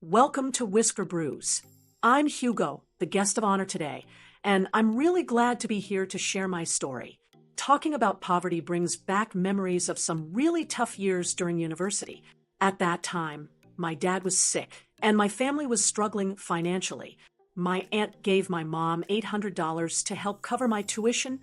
Welcome to Whisker Brews. I'm Hugo, the guest of honor today, and I'm really glad to be here to share my story. Talking about poverty brings back memories of some really tough years during university. At that time, my dad was sick, and my family was struggling financially. My aunt gave my mom $800 to help cover my tuition.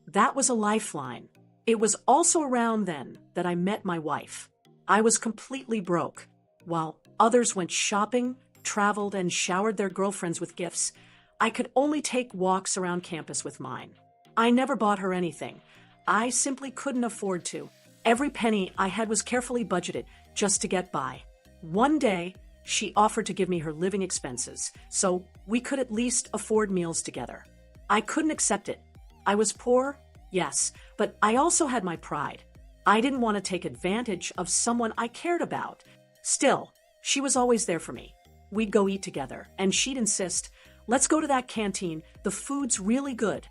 That was a lifeline. It was also around then that I met my wife. I was completely broke. While others went shopping, traveled, and showered their girlfriends with gifts, I could only take walks around campus with mine. I never bought her anything. I simply couldn't afford to. Every penny I had was carefully budgeted just to get by. One day, she offered to give me her living expenses, so we could at least afford meals together. I couldn't accept it. I was poor, yes, but I also had my pride. I didn't want to take advantage of someone I cared about. Still, she was always there for me. We'd go eat together, and she'd insist, "Let's go to that canteen, the food's really good."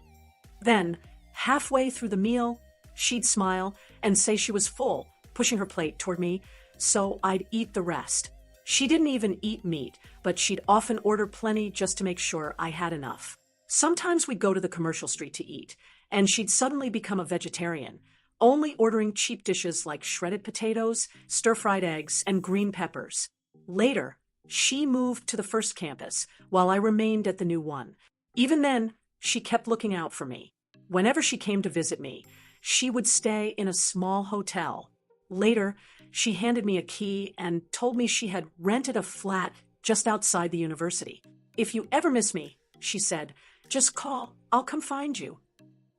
Then, halfway through the meal, she'd smile and say she was full, pushing her plate toward me, so I'd eat the rest. She didn't even eat meat, but she'd often order plenty just to make sure I had enough. Sometimes we'd go to the commercial street to eat, and she'd suddenly become a vegetarian, only ordering cheap dishes like shredded potatoes, stir-fried eggs, and green peppers. Later, she moved to the first campus, while I remained at the new one. Even then, she kept looking out for me. Whenever she came to visit me, she would stay in a small hotel. Later, she handed me a key and told me she had rented a flat just outside the university. "If you ever miss me," she said, "just call. I'll come find you."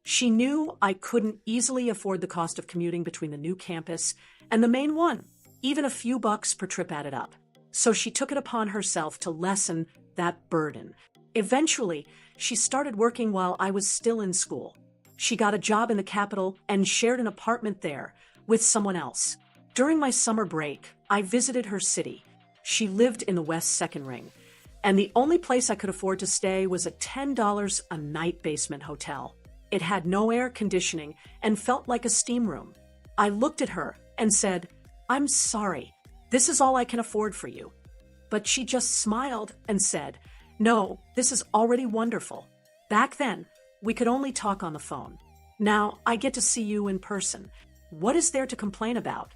She knew I couldn't easily afford the cost of commuting between the new campus and the main one. Even a few bucks per trip added up. So she took it upon herself to lessen that burden. Eventually, she started working while I was still in school. She got a job in the capital and shared an apartment there with someone else. During my summer break, I visited her city. She lived in the West Second Ring, and the only place I could afford to stay was a $10 a night basement hotel. It had no air conditioning and felt like a steam room. I looked at her and said, "I'm sorry, this is all I can afford for you." But she just smiled and said, "No, this is already wonderful." Back then, we could only talk on the phone. Now I get to see you in person. What is there to complain about?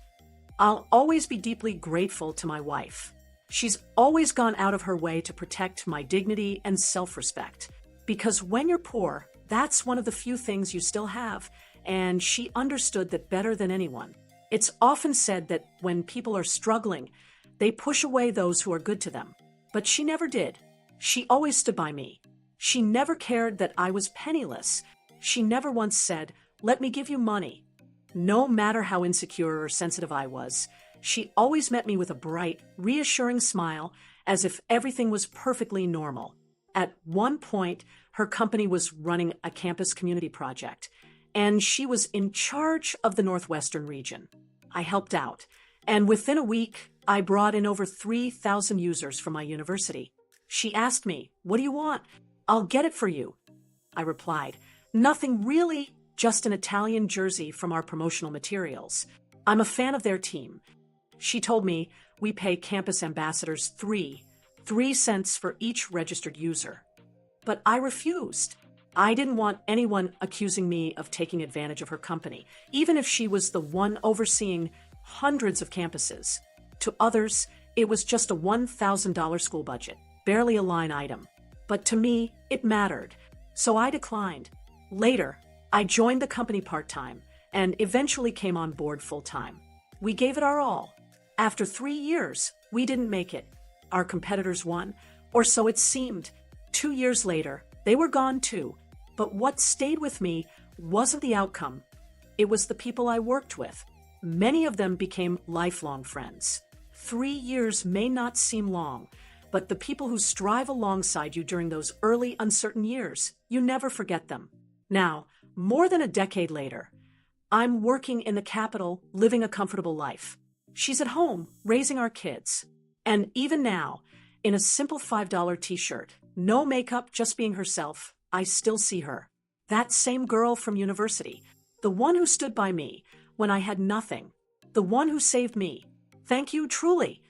I'll always be deeply grateful to my wife. She's always gone out of her way to protect my dignity and self-respect. Because when you're poor, that's one of the few things you still have, and she understood that better than anyone. It's often said that when people are struggling, they push away those who are good to them. But she never did. She always stood by me. She never cared that I was penniless. She never once said, "Let me give you money." No matter how insecure or sensitive I was, she always met me with a bright, reassuring smile, as if everything was perfectly normal. At one point, her company was running a campus community project, and she was in charge of the Northwestern region. I helped out, and within a week, I brought in over 3,000 users from my university. She asked me, "What do you want?" "I'll get it for you," I replied. "Nothing really, just an Italian jersey from our promotional materials. I'm a fan of their team." She told me, "We pay campus ambassadors three cents for each registered user." But I refused. I didn't want anyone accusing me of taking advantage of her company, even if she was the one overseeing hundreds of campuses. To others, it was just a $1,000 school budget, barely a line item. But to me, it mattered. So I declined. Later, I joined the company part-time and eventually came on board full-time. We gave it our all. After 3 years, we didn't make it. Our competitors won, or so it seemed. 2 years later, they were gone too. But what stayed with me wasn't the outcome. It was the people I worked with. Many of them became lifelong friends. 3 years may not seem long, but the people who strive alongside you during those early, uncertain years, you never forget them. Now, more than a decade later, I'm working in the capital, living a comfortable life. She's at home, raising our kids. And even now, in a simple $5 t-shirt, no makeup, just being herself, I still see her. That same girl from university, the one who stood by me when I had nothing, the one who saved me. Thank you, truly.